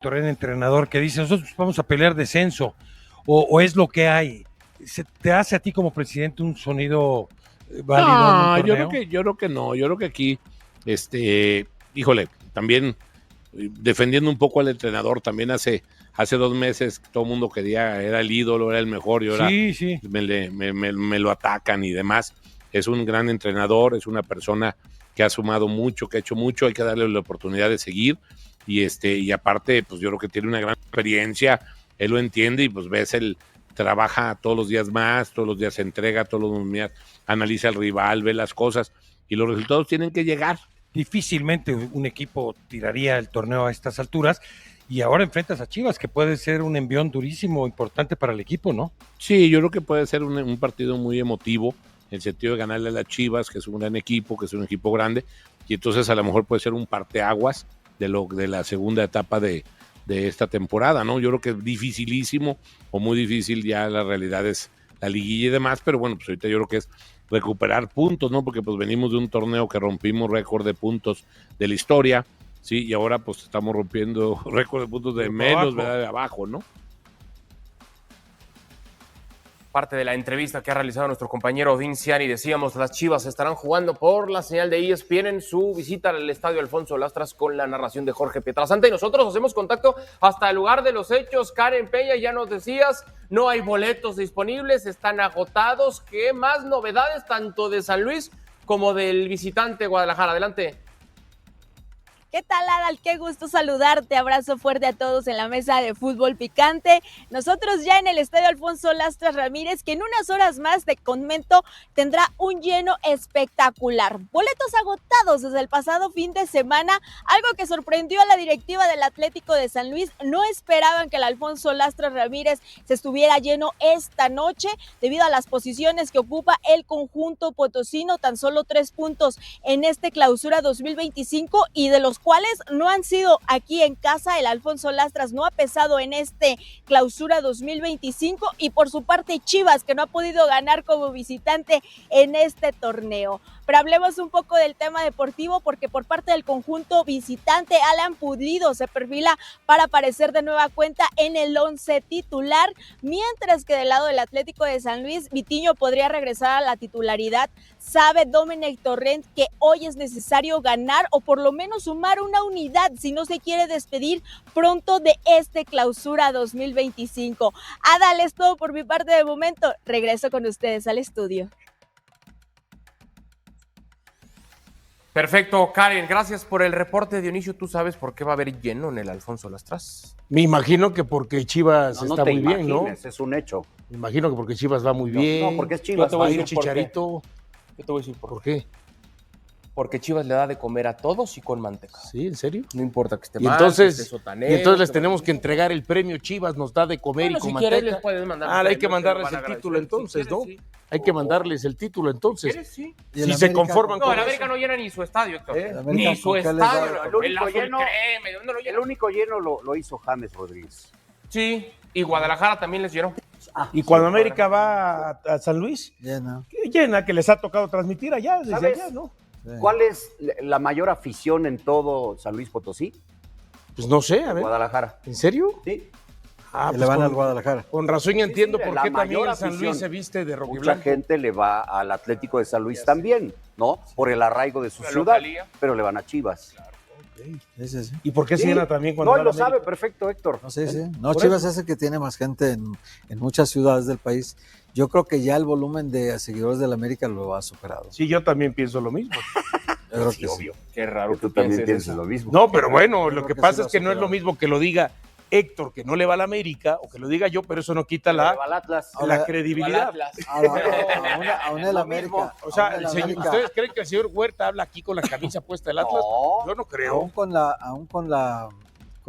Torren, entrenador, que dice, nosotros vamos a pelear descenso, o es lo que hay. ¿Se te hace a ti como presidente un sonido válido en un torneo? Yo creo que no, yo creo que aquí, híjole, también defendiendo un poco al entrenador, también hace 2 meses todo el mundo quería, era el ídolo, era el mejor, y ahora sí. me lo atacan y demás. Es un gran entrenador, es una persona que ha sumado mucho, que ha hecho mucho, hay que darle la oportunidad de seguir, y aparte, pues yo creo que tiene una gran experiencia, él lo entiende, y pues ves, él trabaja todos los días más, todos los días se entrega, todos los días analiza al rival, ve las cosas, y los resultados tienen que llegar. Difícilmente un equipo tiraría el torneo a estas alturas, y ahora enfrentas a Chivas, que puede ser un envión durísimo, importante para el equipo, ¿no? Sí, yo creo que puede ser un partido muy emotivo, en el sentido de ganarle a las Chivas, que es un gran equipo, que es un equipo grande, y entonces a lo mejor puede ser un parteaguas de la segunda etapa de esta temporada, ¿no? Yo creo que es dificilísimo, o muy difícil, ya la realidad es la liguilla y demás, pero bueno, pues ahorita yo creo que es recuperar puntos, ¿no? Porque pues venimos de un torneo que rompimos récord de puntos de la historia, ¿sí? Y ahora pues estamos rompiendo récord de puntos de menos, ¿verdad? De abajo, ¿no? Parte de la entrevista que ha realizado nuestro compañero Odín Ciani, decíamos, las Chivas estarán jugando por la señal de ESPN en su visita al estadio Alfonso Lastras con la narración de Jorge Pietrasanta, y nosotros hacemos contacto hasta el lugar de los hechos. Karen Peña, ya nos decías, no hay boletos disponibles, están agotados. ¿Qué más novedades tanto de San Luis como del visitante Guadalajara? Adelante. ¿Qué tal, Adal? Qué gusto saludarte. Abrazo fuerte a todos en la mesa de Fútbol Picante. Nosotros ya en el estadio Alfonso Lastras Ramírez, que en unas horas más, te comento, tendrá un lleno espectacular. Boletos agotados desde el pasado fin de semana, algo que sorprendió a la directiva del Atlético de San Luis. No esperaban que el Alfonso Lastras Ramírez se estuviera lleno esta noche, debido a las posiciones que ocupa el conjunto potosino, tan solo 3 puntos en este clausura 2025, y de los cuales no han sido aquí en casa. El Alfonso Lastras no ha pesado en este clausura 2025, y por su parte Chivas, que no ha podido ganar como visitante en este torneo. Pero hablemos un poco del tema deportivo, porque por parte del conjunto visitante, Alan Pulido se perfila para aparecer de nueva cuenta en el 11 titular, mientras que del lado del Atlético de San Luis, Vitiño podría regresar a la titularidad. Sabe Domenech Torrent que hoy es necesario ganar, o por lo menos sumar una unidad, si no se quiere despedir pronto de este clausura 2025. Adal, es todo por mi parte de momento. Regreso con ustedes al estudio. Perfecto, Karen, gracias por el reporte. Dionisio, ¿tú sabes por qué va a haber lleno en el Alfonso Lastras? Me imagino que porque Chivas está muy bien, ¿no? Es un hecho. Me imagino que porque Chivas va muy bien. No, porque es Chivas. Va a ir Chicharito. Yo te voy a decir por qué. Porque Chivas le da de comer a todos y con manteca. ¿Sí? ¿En serio? No importa que esté Y mal, entonces, que esté sotanero, y entonces les tenemos que entregar el premio Chivas, nos da de comer, bueno, y con si manteca. Quieres, les puedes mandar hay que mandarles el título entonces, ¿no? Sí. Hay que mandarles el título entonces. ¿Quieres? Sí. Si se América, conforman con eso. No, el América no llena ni su estadio, Héctor. Ni su estadio. El único lleno lo hizo James Rodríguez. Sí, y Guadalajara también les llenó. Y cuando América va a San Luis, llena, que les ha tocado transmitir allá, desde allá, ¿no? Sí. ¿Cuál es la mayor afición en todo San Luis Potosí? Pues no sé, a ver. Guadalajara. ¿En serio? Sí. Pues le van al Guadalajara. Con razón entiendo por qué también San Luis se viste de rojo y blanco. Mucha gente le va al Atlético de San Luis también, ¿no? Por el arraigo de su ciudad, pero le van a Chivas. Claro. Sí. ¿Y por qué se llena también cuando no, lo sabe perfecto, Héctor. No, sí. No, Chivas es el que tiene más gente en muchas ciudades del país. Yo creo que ya el volumen de seguidores del América lo ha superado. Sí, yo también pienso lo mismo. Yo creo que obvio. Sí. Qué raro que tú también pienses lo mismo. No, pero bueno, lo que pasa es que no es lo mismo que lo diga Héctor, que no le va a la América, o que lo diga yo, pero eso no quita la credibilidad. Aún el América. O sea, ¿ustedes creen que el señor Huerta habla aquí con la camisa puesta del Atlas? No, yo no creo. Aún con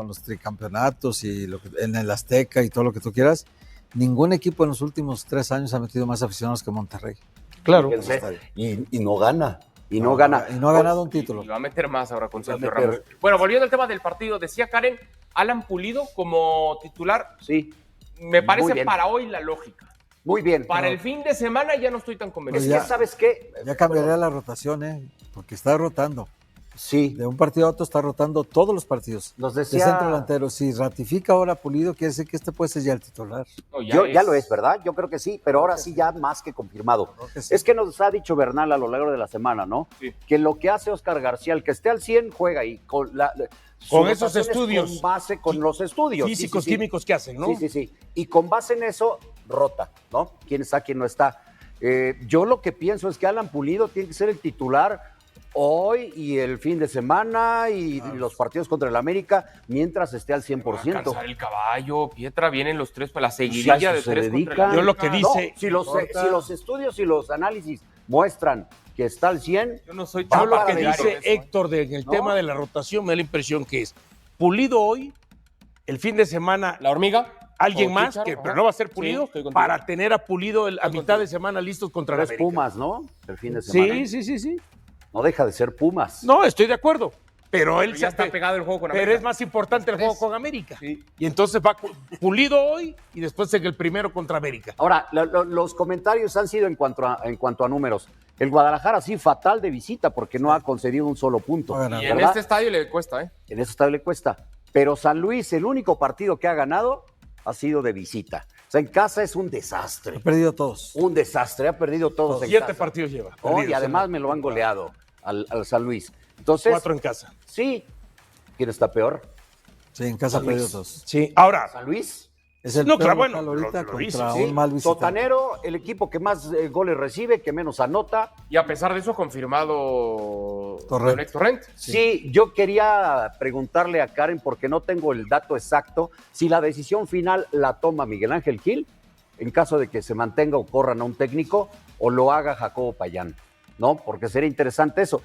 los tricampeonatos y en el Azteca y todo lo que tú quieras, ningún equipo en los últimos 3 años ha metido más aficionados que Monterrey. Claro. Y no gana. Y no ha ganado un título. Y va a meter más ahora con Sergio Ramos. Bueno, volviendo al tema del partido, decía Karen, Alan Pulido como titular. Sí. Me parece para hoy la lógica. Muy bien. Para el fin de semana ya no estoy tan convencido. Es que, ¿sabes qué? Ya cambiaría la rotación, porque está rotando. Sí. De un partido a otro está rotando todos los partidos. Nos De decía... centro delantero. Si ratifica ahora Pulido, quiere decir que este puede ser ya el titular. No, Ya lo es, ¿verdad? Yo creo que sí, pero ahora sí ya más que confirmado. Sí. Es que nos ha dicho Bernal a lo largo de la semana, ¿no? Sí. Que lo que hace Óscar García, el que esté al 100, juega y con esos estudios. Con base, con los estudios. Físicos, Sí. químicos que hacen, ¿no? Sí. Y con base en eso, rota, ¿no? ¿Quién está, quién no está? Yo lo que pienso es que Alan Pulido tiene que ser el titular hoy y el fin de semana y los partidos contra el América mientras esté al 100%. Va a cansar el caballo, Pietra, vienen los tres para la Pues seguidilla a eso de se tres dedica. contra el Yo lo que América. dice- Si los estudios y los análisis muestran que está al 100, Yo no soy Yo lo tan que partidario dice de eso, ¿eh? Héctor en el ¿No? tema de la rotación me da la impresión que es Pulido hoy, el fin de semana La hormiga. alguien o más, Chícharo, que, ajá. pero no va a ser Sí, Pulido, estoy contigo. para tener a Pulido a Estoy mitad contigo. de semana listos contra la es América. Pumas, ¿no? El fin de semana. Sí. No deja de ser Pumas. No, estoy de acuerdo. Pero él Pero ya está pegado el juego con Pero América. es más importante el juego con América. Sí. Y entonces va Pulido hoy y después en el primero contra América. Ahora, los comentarios han sido en cuanto a números. El Guadalajara sí fatal de visita porque no ha concedido un solo punto. No ha ganado. Y en ¿verdad? este estadio le cuesta, ¿eh? En ese estadio le cuesta. Pero San Luis, el único partido que ha ganado ha sido de visita. O sea, en casa es un desastre. Ha perdido todos. Un desastre. Ha perdido todos en 7 casa. partidos lleva. Oh, y perdidos, además me lo han goleado al San Luis. Entonces, 4 en casa. sí. ¿Quién está peor? Sí, en casa ha San perdido Luis. todos. Sí, ahora, ¿San Luis? Es el No, peor claro, bueno, local ahorita lo dice, contra Sí. un mal visitante. Sotanero, el equipo que más goles recibe, que menos anota. Y a pesar de eso, confirmado Torrent. Alex Torrent. Sí, yo quería preguntarle a Karen, porque no tengo el dato exacto, si la decisión final la toma Miguel Ángel Gil, en caso de que se mantenga o corran a un técnico, o lo haga Jacobo Payán, ¿no? Porque sería interesante eso.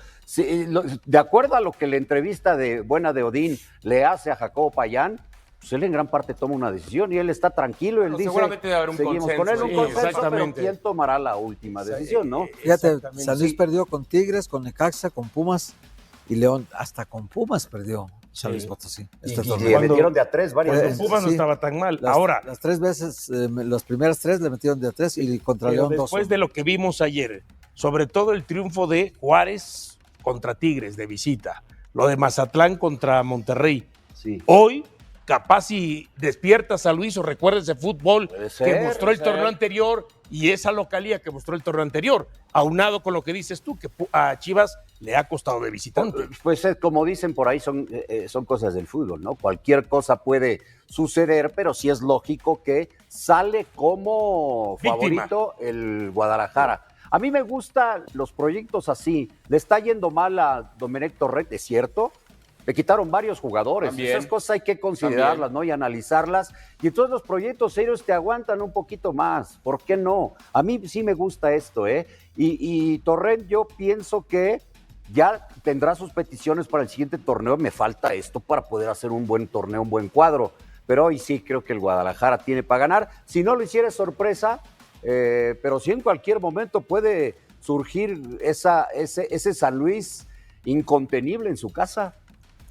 De acuerdo a lo que la entrevista de Odín le hace a Jacobo Payán, pues él en gran parte toma una decisión y él está tranquilo, él Bueno, dice, seguramente debe haber un seguimos consenso, con él, un sí, consenso, pero exactamente. ¿quién tomará la última decisión, no? Fíjate, Exactamente, San Luis sí. perdió con Tigres, con Necaxa, con Pumas y León. Hasta con Pumas perdió San Luis Potosí. Este Y torneo. le Cuando- metieron de a tres varias Pues, veces. Pumas no sí. estaba tan mal. Las, Ahora, las 3 veces, las primeras 3 le metieron de a 3 y contra pero León 2. después de lo que vimos ayer, sobre todo el triunfo de Juárez contra Tigres de visita, lo de Mazatlán contra Monterrey, Sí. hoy capaz si despierta San Luis o recuerda ese fútbol Puede que ser, mostró el puede torneo ser. anterior y esa localía que mostró el torneo anterior, aunado con lo que dices tú, que a Chivas le ha costado de visitante. Pues como dicen por ahí, son cosas del fútbol, ¿no? Cualquier cosa puede suceder, pero sí es lógico que sale como Víctima. favorito el Guadalajara. A mí me gustan los proyectos así. Le está yendo mal a Domenech Torrent, es cierto. Le quitaron varios jugadores. También. Esas cosas hay que considerarlas, ¿no? Y analizarlas. Y entonces los proyectos serios te aguantan un poquito más. ¿Por qué no? A mí sí me gusta esto, ¿eh? Y Torrent, yo pienso que ya tendrá sus peticiones para el siguiente torneo. Me falta esto para poder hacer un buen torneo, un buen cuadro. Pero hoy sí creo que el Guadalajara tiene para ganar. Si no lo hiciera es sorpresa, pero sí en cualquier momento puede surgir ese San Luis incontenible en su casa.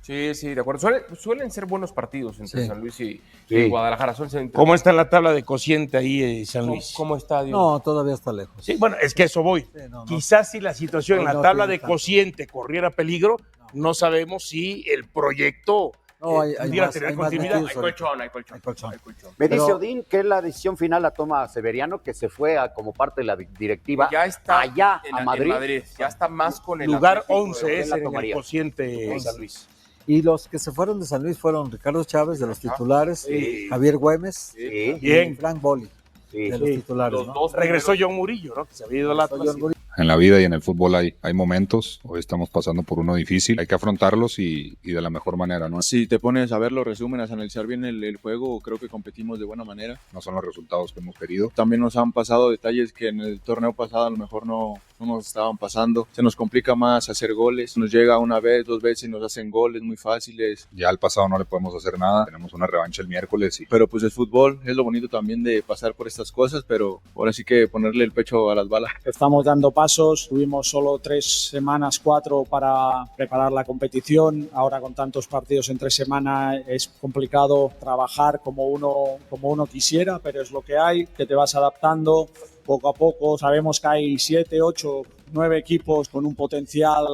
Sí, de acuerdo. Suelen ser buenos partidos entre Sí. San Luis y Sí. Guadalajara. Suelen ser ¿Cómo está en la tabla de cociente ahí San Luis? ¿Cómo está, Dios? No, todavía está lejos. Sí, bueno, es que eso voy. Sí, no. Quizás si la situación en No, la no tabla tiene de tanto. cociente corriera peligro, no sabemos si el proyecto No, hay pudiera más- tener hay más continuidad. metidos. Hay colchón. Hay colchón. Me Pero- dice Odín que la decisión final la toma Severiano, que se fue como parte de la directiva Ya está allá en a Madrid. Ya está más con el Lugar Atlético de 11 Madrid. es la en el tomaría. cociente San Luis. Y los que se fueron de San Luis fueron Ricardo Chávez, de los titulares, Sí. Javier Güemes Sí, y Bien. Frank Boli, sí. de los titulares. Los ¿no? dos Regresó primeros. John Murillo, ¿no? Que se había ido al Atlas. John Murillo. En la vida y en el fútbol hay momentos, hoy estamos pasando por uno difícil, hay que afrontarlos y de la mejor manera, ¿no? Si te pones a ver los resúmenes, a analizar bien el juego, creo que competimos de buena manera. No son los resultados que hemos querido. También nos han pasado detalles que en el torneo pasado a lo mejor no nos estaban pasando. Se nos complica más hacer goles, nos llega una vez, 2 veces y nos hacen goles muy fáciles. Ya al pasado no le podemos hacer nada, tenemos una revancha el miércoles y Pero pues el fútbol es lo bonito también de pasar por estas cosas, pero ahora sí que ponerle el pecho a las balas. Estamos dando pasos, tuvimos solo 3 semanas, 4 para preparar la competición. Ahora con tantos partidos en 3 semanas es complicado trabajar como uno quisiera, pero es lo que hay, que te vas adaptando poco a poco. Sabemos que hay 7, 8 9 equipos con un potencial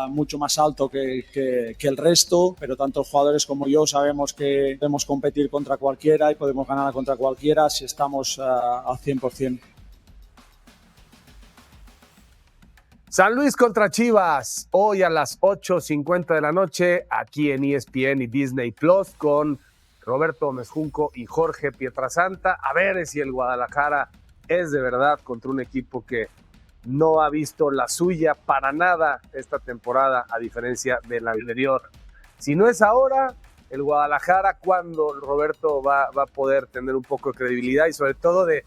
mucho más alto que el resto, pero tanto jugadores como yo sabemos que podemos competir contra cualquiera y podemos ganar contra cualquiera si estamos al 100%. San Luis contra Chivas, hoy a las 8:50 de la noche, aquí en ESPN y Disney Plus, con Roberto Gómez Junco y Jorge Pietrasanta. A ver si el Guadalajara es de verdad contra un equipo que no ha visto la suya para nada esta temporada, a diferencia de la anterior. Si no es ahora, el Guadalajara, ¿cuándo, Roberto, va a poder tener un poco de credibilidad y sobre todo de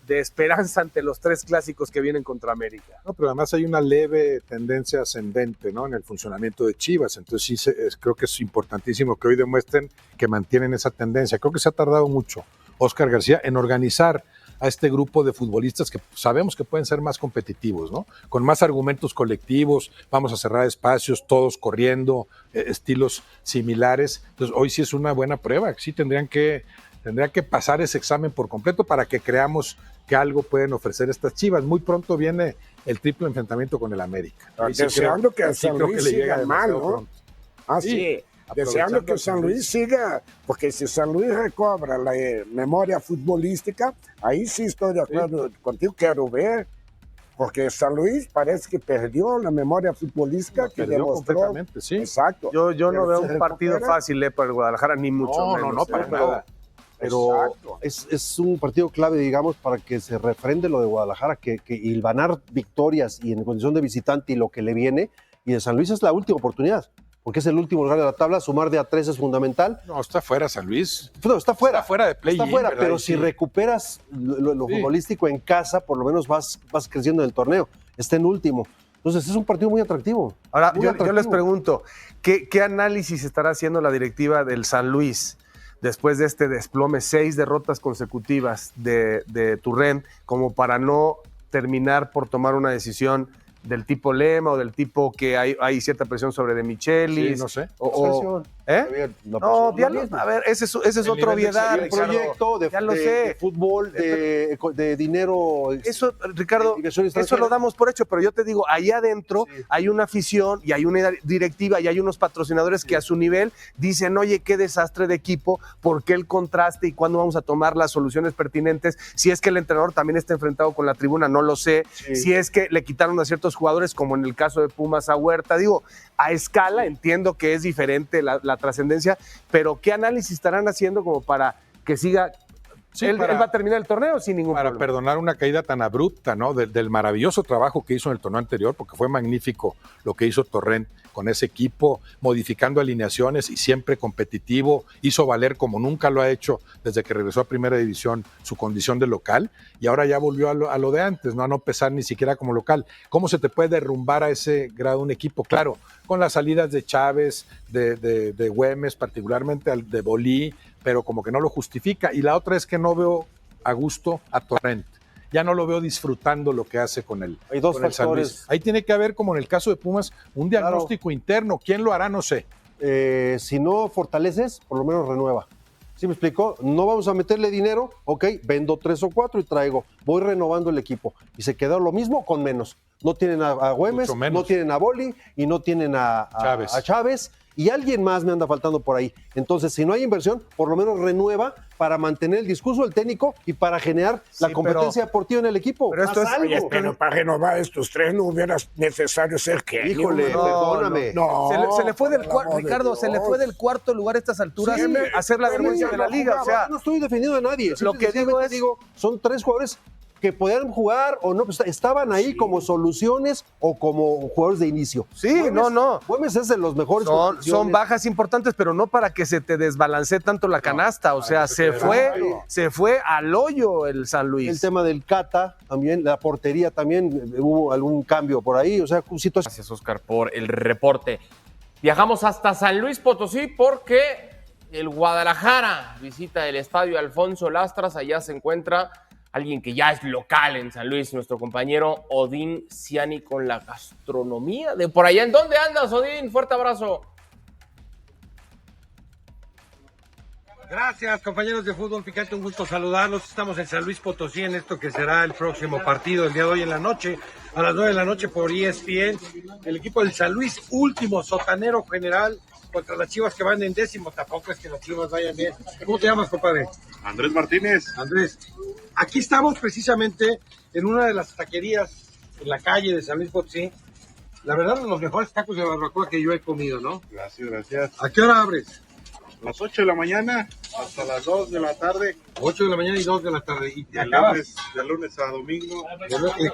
esperanza ante los 3 clásicos que vienen contra América? No, pero además hay una leve tendencia ascendente, ¿no?, en el funcionamiento de Chivas. Entonces sí, creo que es importantísimo que hoy demuestren que mantienen esa tendencia. Creo que se ha tardado mucho Óscar García en organizar a este grupo de futbolistas que sabemos que pueden ser más competitivos, ¿no? Con más argumentos colectivos, vamos a cerrar espacios, todos corriendo, estilos similares. Entonces hoy sí es una buena prueba. Sí tendría que pasar ese examen por completo para que creamos que algo pueden ofrecer estas Chivas. Muy pronto viene el triple enfrentamiento con el América. Deseando que San Luis siga mal, ¿no? Sí. Deseando que San Luis siga, porque si San Luis recobra la memoria futbolística, ahí sí estoy de acuerdo contigo, quiero ver, porque San Luis parece que perdió la memoria futbolística que demostró. Sí. Exacto. Yo no veo un partido fácil para el Guadalajara, ni mucho menos. No, para nada. Pero es un partido clave, digamos, para que se refrende lo de Guadalajara, que hilvanar victorias y en condición de visitante y lo que le viene, y de San Luis es la última oportunidad, porque es el último lugar de la tabla, sumar de a 3 es fundamental. No, está fuera San Luis. No, está fuera. Está fuera de play-in. Está fuera, ¿verdad? pero si recuperas lo futbolístico en casa, por lo menos vas creciendo en el torneo. Está en último. Entonces es un partido muy atractivo. Ahora, yo les pregunto, ¿qué análisis estará haciendo la directiva del San Luis después de este desplome, 6 derrotas consecutivas de Turren, como para no terminar por tomar una decisión del tipo Lema o del tipo que hay cierta presión sobre De Michelis? Sí, no sé. No, a ver, ese es otra obviedad. El proyecto de fútbol, de dinero. Eso, Ricardo, eso lo damos por hecho, pero yo te digo, allá adentro hay una afición y hay una directiva y hay unos patrocinadores que a su nivel dicen, oye, qué desastre de equipo, ¿por qué el contraste y cuándo vamos a tomar las soluciones pertinentes? Si es que el entrenador también está enfrentado con la tribuna, no lo sé. Si es que le quitaron a ciertos jugadores, como en el caso de Pumas a Huerta, digo, a escala entiendo que es diferente la trascendencia, pero ¿qué análisis estarán haciendo como para que siga? Él va a terminar el torneo sin ningún problema. Para perdonar una caída tan abrupta, ¿no? Del maravilloso trabajo que hizo en el torneo anterior, porque fue magnífico lo que hizo Torrent con ese equipo, modificando alineaciones y siempre competitivo, hizo valer como nunca lo ha hecho desde que regresó a Primera División su condición de local, y ahora ya volvió a lo de antes, ¿no? A no pesar ni siquiera como local. ¿Cómo se te puede derrumbar a ese grado un equipo? Claro, con las salidas de Chávez, de Güemes, particularmente de Bolí, pero como que no lo justifica. Y la otra es que no veo a gusto a Torrent. Ya no lo veo disfrutando lo que hace con el San Luis. Ahí tiene que haber, como en el caso de Pumas, un diagnóstico interno. ¿Quién lo hará? No sé. Si no fortaleces, por lo menos renueva. ¿Sí me explicó? No vamos a meterle dinero, ok, vendo 3 o 4 y traigo. Voy renovando el equipo. Y se quedó lo mismo con menos. No tienen a Güemes, no tienen a Boli y no tienen a Chávez. Y alguien más me anda faltando por ahí. Entonces, si no hay inversión, por lo menos renueva para mantener el discurso del técnico y para generar la competencia deportiva en el equipo. Pero esto pero para renovar estos 3 no hubiera necesario ser que. Híjole, perdóname. No. Se le fue del cuarto, Ricardo, se le fue del cuarto lugar a estas alturas a hacer la vergüenza de la liga. O sea, no estoy defendiendo a nadie. Lo que digo son 3 jugadores que podían jugar o no, pues estaban ahí como soluciones o como jugadores de inicio. Sí, Güemes, Güemes es de los mejores. Son bajas importantes, pero no para que se te desbalancee tanto la canasta. O sea, se fue al hoyo el San Luis. El tema del Cata también, la portería también, hubo algún cambio por ahí. O sea, situación. Gracias, Oscar, por el reporte. Viajamos hasta San Luis Potosí porque el Guadalajara visita el estadio Alfonso Lastras. Allá se encuentra alguien que ya es local en San Luis, nuestro compañero Odín Ciani con la gastronomía de por allá. ¿En dónde andas, Odín? Fuerte abrazo. Gracias, compañeros de Fútbol Picante, un gusto saludarlos. Estamos en San Luis Potosí en esto que será el próximo partido el día de hoy en la noche, a las 9 de la noche por ESPN. El equipo del San Luis, último sotanero general contra las Chivas que van en 10º. Tampoco es que las Chivas vayan bien. ¿Cómo te llamas, compadre? Andrés Martínez. Andrés, aquí estamos precisamente en una de las taquerías en la calle de San Luis Potosí. La verdad, los mejores tacos de barbacoa que yo he comido, ¿no? Gracias. ¿A qué hora abres? A las 8 de la mañana hasta las 2 de la tarde. 8 de la mañana y 2 de la tarde. ¿Y te acabas? De lunes a domingo.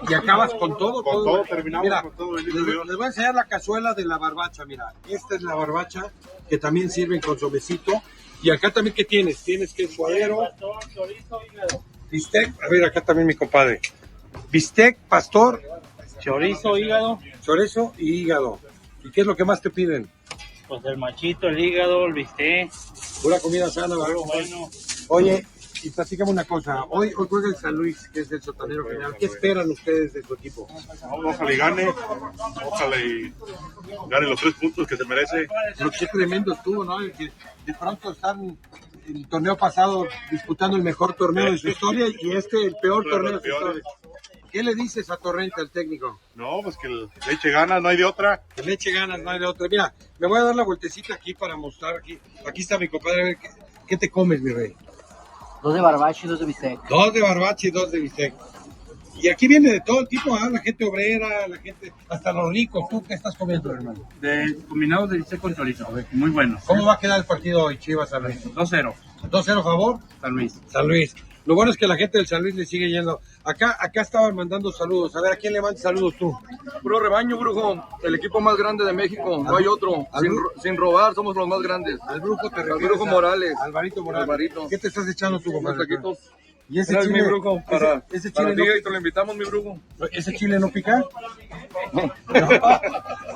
¿Y acabas con todo? Con todo, terminamos mira, con todo. Les voy a enseñar la cazuela de la barbacha, mira. Esta es la barbacha, que también sirven con somecito. Y acá también, ¿qué tienes? Tienes que suadero. Chorizo, hígado. Bistec, a ver, acá también mi compadre. Bistec, pastor. Chorizo, hígado. Chorizo y hígado. ¿Y qué es lo que más te piden? Pues el machito, el hígado, el bistec. Pura comida sana, ¿verdad? Bueno. Oye, y platícame una cosa. Hoy juega el San Luis, que es el sotanero general. ¿Qué esperan ustedes de su equipo? Ojalá y gane. Ojalá y gane los 3 puntos que se merece. Pero qué tremendo estuvo, ¿no? Que de pronto están el torneo pasado disputando el mejor torneo de su historia y el peor torneo de su historia. ¿Qué le dices a Torrente, al técnico? No, pues que le eche ganas, no hay de otra. Que le eche ganas, no hay de otra. Mira, me voy a dar la vueltecita aquí para mostrar aquí. Aquí está mi compadre, a ver, ¿qué te comes, mi rey? 2 de barbacha y 2 de bistec. 2 de barbacha y 2 de bistec. Y aquí viene de todo tipo, ¿ah? La gente obrera, la gente, hasta los ricos. ¿Tú qué estás comiendo, hermano? De combinado de bistec con chorizo, muy bueno. ¿Cómo va a quedar el partido hoy, Chivas San Luis? 2-0. 2-0 a favor. San Luis. San Luis. Lo bueno es que la gente del San Luis le sigue yendo. Acá estaban mandando saludos. A ver, ¿a quién le mandas saludos tú? Puro rebaño, brujo. El equipo más grande de México. No hay otro. Sin robar, somos los más grandes. Al brujo te refieres. Al brujo Morales. Alvarito Morales. Alvarito. ¿Qué te estás echando tú, Unos compadre? taquitos. ¿Y ese Gracias, chile, mi brujo, para ese ti chile no, y te lo invitamos, mi brujo. ¿Ese chile no pica? No.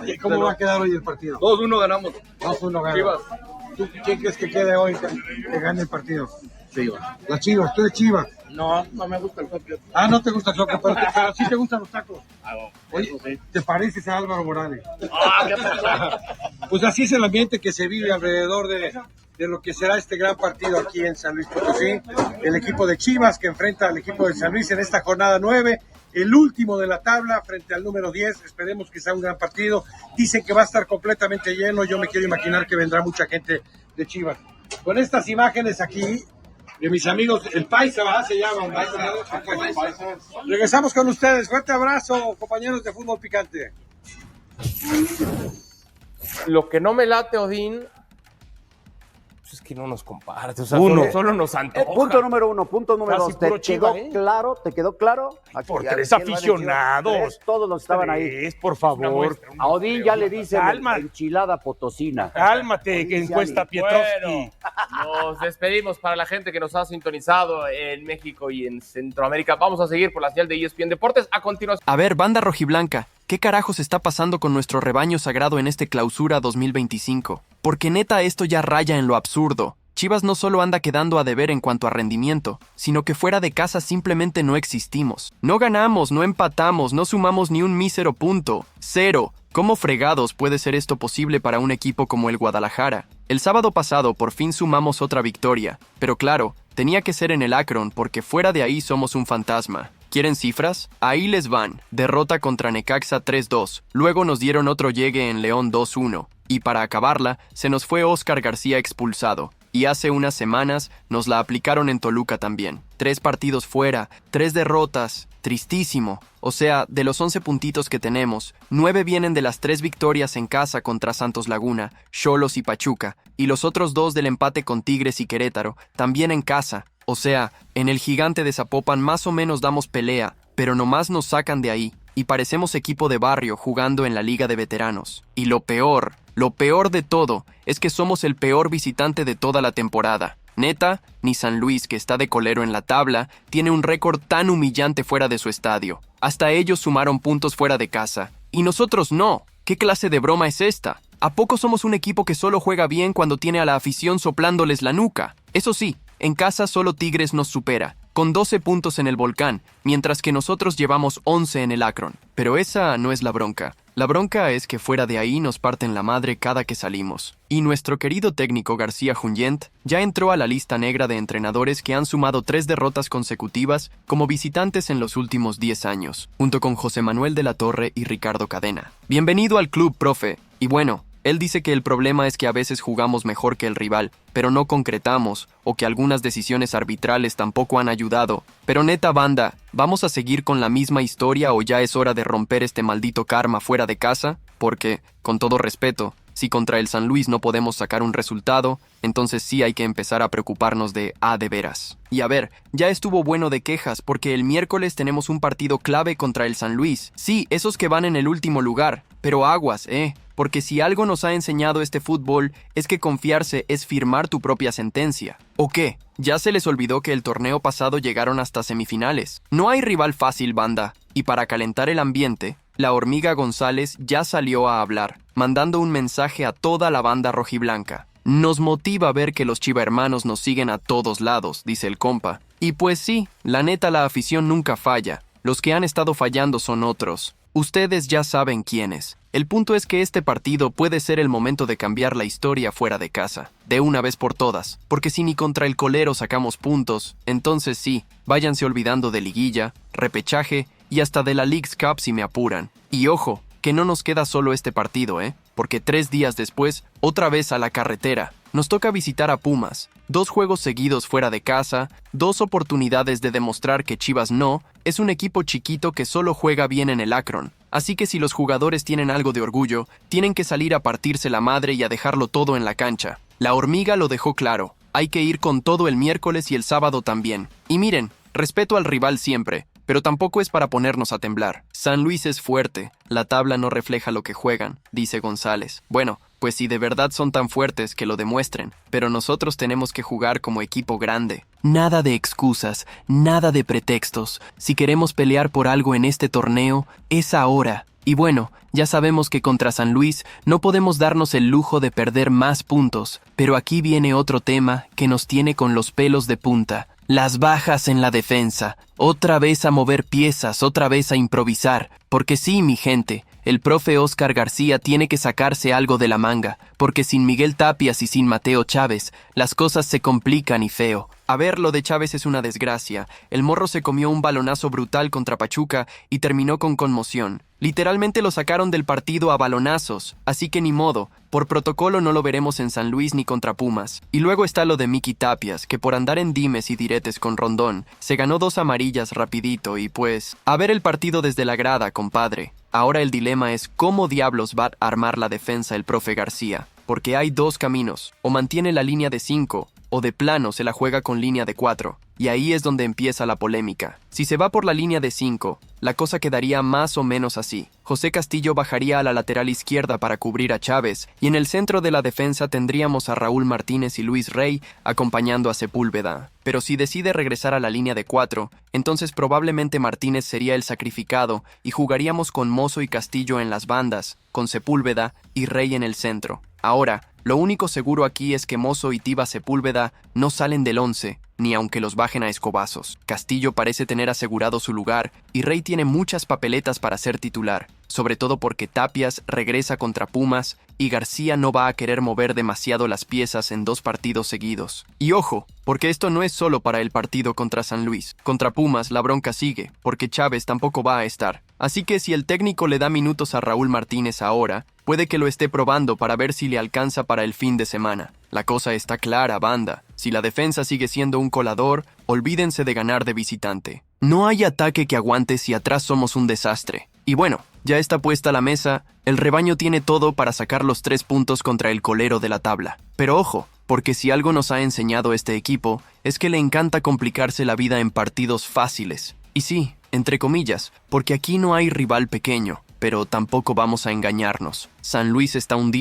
Oye, ¿cómo va a quedar hoy el partido? 2-1 ganamos. 2-1 gana. Chivas. ¿Tú quién crees que quede hoy que gane el partido? Chivas. Las Chivas, tú eres Chivas. No me gusta el soccer. Ah, no te gusta el soccer, pero sí te gustan los tacos. Oye, ¿te pareces a Álvaro Morales? ¿Qué pasó? Pues así es el ambiente que se vive alrededor de lo que será este gran partido aquí en San Luis Potosí. El equipo de Chivas que enfrenta al equipo de San Luis en esta jornada 9, el último de la tabla frente al número 10. Esperemos que sea un gran partido. Dicen que va a estar completamente lleno. Yo me quiero imaginar que vendrá mucha gente de Chivas. Con estas imágenes aquí de mis amigos, el Paisa, ¿verdad? Se llama. Paisa. Regresamos con ustedes. Fuerte abrazo, compañeros de Fútbol Picante. Lo que no me late, Odín, pues es que no nos comparte. O sea, solo nos antoja. Punto número 1. Punto número Casi 2. ¿Te puro Chiva, quedó claro? ¿Te quedó claro? Por Aquí, 3 aficionados. 3, todos los estaban ahí. Por favor. A Odín ya le dicen Calma. enchilada potosina. Cálmate, que encuesta Pietrowski. Bueno, nos despedimos para la gente que nos ha sintonizado en México y en Centroamérica. Vamos a seguir por la señal de ESPN Deportes. A continuación. A ver, banda rojiblanca, ¿qué carajos está pasando con nuestro rebaño sagrado en este Clausura 2025? Porque neta esto ya raya en lo absurdo. Chivas no solo anda quedando a deber en cuanto a rendimiento, sino que fuera de casa simplemente no existimos. No ganamos, no empatamos, no sumamos ni un mísero punto. 0. ¿Cómo fregados puede ser esto posible para un equipo como el Guadalajara? El sábado pasado por fin sumamos otra victoria, pero claro, tenía que ser en el Akron porque fuera de ahí somos un fantasma. ¿Quieren cifras? Ahí les van. Derrota contra Necaxa 3-2, luego nos dieron otro llegue en León 2-1, y para acabarla, se nos fue Óscar García expulsado. Y hace unas semanas nos la aplicaron en Toluca también. 3 partidos fuera, 3 derrotas. Tristísimo. O sea, de los 11 puntitos que tenemos, 9 vienen de las 3 victorias en casa contra Santos Laguna, Xolos y Pachuca, y los otros 2 del empate con Tigres y Querétaro, también en casa. O sea, en el Gigante de Zapopan más o menos damos pelea, pero nomás nos sacan de ahí, y parecemos equipo de barrio jugando en la Liga de Veteranos. Y lo peor de todo, es que somos el peor visitante de toda la temporada. Neta, ni San Luis, que está de colero en la tabla, tiene un récord tan humillante fuera de su estadio. Hasta ellos sumaron puntos fuera de casa. Y nosotros no. ¿Qué clase de broma es esta? ¿A poco somos un equipo que solo juega bien cuando tiene a la afición soplándoles la nuca? Eso sí, en casa solo Tigres nos supera, con 12 puntos en el Volcán, mientras que nosotros llevamos 11 en el Akron. Pero esa no es la bronca. La bronca es que fuera de ahí nos parten la madre cada que salimos. Y nuestro querido técnico García Junyent ya entró a la lista negra de entrenadores que han sumado 3 derrotas consecutivas como visitantes en los últimos 10 años, junto con José Manuel de la Torre y Ricardo Cadena. Bienvenido al club, profe. Y bueno, él dice que el problema es que a veces jugamos mejor que el rival, pero no concretamos, o que algunas decisiones arbitrales tampoco han ayudado. Pero neta, banda, ¿vamos a seguir con la misma historia o ya es hora de romper este maldito karma fuera de casa? Porque, con todo respeto, si contra el San Luis no podemos sacar un resultado, entonces sí hay que empezar a preocuparnos de veras. Y a ver, ya estuvo bueno de quejas porque el miércoles tenemos un partido clave contra el San Luis. Sí, esos que van en el último lugar, pero aguas, porque si algo nos ha enseñado este fútbol es que confiarse es firmar tu propia sentencia. ¿O qué? ¿Ya se les olvidó que el torneo pasado llegaron hasta semifinales? No hay rival fácil, banda. Y para calentar el ambiente, la hormiga González ya salió a hablar, mandando un mensaje a toda la banda rojiblanca. Nos motiva ver que los chivahermanos nos siguen a todos lados, dice el compa. Y pues sí, la neta la afición nunca falla. Los que han estado fallando son otros. Ustedes ya saben quiénes. El punto es que este partido puede ser el momento de cambiar la historia fuera de casa, de una vez por todas, porque si ni contra el colero sacamos puntos, entonces sí, váyanse olvidando de liguilla, repechaje y hasta de la Leagues Cup si me apuran. Y ojo, que no nos queda solo este partido, porque 3 días después, otra vez a la carretera. Nos toca visitar a Pumas, 2 juegos seguidos fuera de casa, 2 oportunidades de demostrar que Chivas no, es un equipo chiquito que solo juega bien en el Akron. Así que si los jugadores tienen algo de orgullo, tienen que salir a partirse la madre y a dejarlo todo en la cancha. La hormiga lo dejó claro, hay que ir con todo el miércoles y el sábado también. Y miren, respeto al rival siempre, pero tampoco es para ponernos a temblar. San Luis es fuerte, la tabla no refleja lo que juegan, dice González. Bueno, pues si de verdad son tan fuertes que lo demuestren, pero nosotros tenemos que jugar como equipo grande. Nada de excusas, nada de pretextos. Si queremos pelear por algo en este torneo, es ahora. Y bueno, ya sabemos que contra San Luis no podemos darnos el lujo de perder más puntos, pero aquí viene otro tema que nos tiene con los pelos de punta. Las bajas en la defensa. Otra vez a mover piezas, otra vez a improvisar. Porque sí, mi gente, el profe Óscar García tiene que sacarse algo de la manga, porque sin Miguel Tapias y sin Mateo Chávez, las cosas se complican y feo. A ver, lo de Chávez es una desgracia. El morro se comió un balonazo brutal contra Pachuca y terminó con conmoción. Literalmente lo sacaron del partido a balonazos, así que ni modo, por protocolo no lo veremos en San Luis ni contra Pumas. Y luego está lo de Miki Tapias, que por andar en dimes y diretes con Rondón, se ganó 2 amarillas rapidito y pues, a ver el partido desde la grada, compadre. Ahora el dilema es cómo diablos va a armar la defensa el profe García, porque hay 2 caminos, o mantiene la línea de 5, o de plano se la juega con línea de 4, y ahí es donde empieza la polémica. Si se va por la línea de 5, la cosa quedaría más o menos así. José Castillo bajaría a la lateral izquierda para cubrir a Chávez, y en el centro de la defensa tendríamos a Raúl Martínez y Luis Rey acompañando a Sepúlveda. Pero si decide regresar a la línea de 4, entonces probablemente Martínez sería el sacrificado y jugaríamos con Mozo y Castillo en las bandas, con Sepúlveda y Rey en el centro. Ahora, lo único seguro aquí es que Mozo y Tiba Sepúlveda no salen del 11, ni aunque los bajen a escobazos. Castillo parece tener asegurado su lugar y Rey tiene muchas papeletas para ser titular, sobre todo porque Tapias regresa contra Pumas y García no va a querer mover demasiado las piezas en 2 partidos seguidos. Y ojo, porque esto no es solo para el partido contra San Luis. Contra Pumas la bronca sigue, porque Chávez tampoco va a estar. Así que si el técnico le da minutos a Raúl Martínez ahora, puede que lo esté probando para ver si le alcanza para el fin de semana. La cosa está clara, banda. Si la defensa sigue siendo un colador, olvídense de ganar de visitante. No hay ataque que aguante si atrás somos un desastre. Y bueno, ya está puesta la mesa, el rebaño tiene todo para sacar los 3 puntos contra el colero de la tabla. Pero ojo, porque si algo nos ha enseñado este equipo, es que le encanta complicarse la vida en partidos fáciles. Y sí, entre comillas, porque aquí no hay rival pequeño, pero tampoco vamos a engañarnos. San Luis está hundido.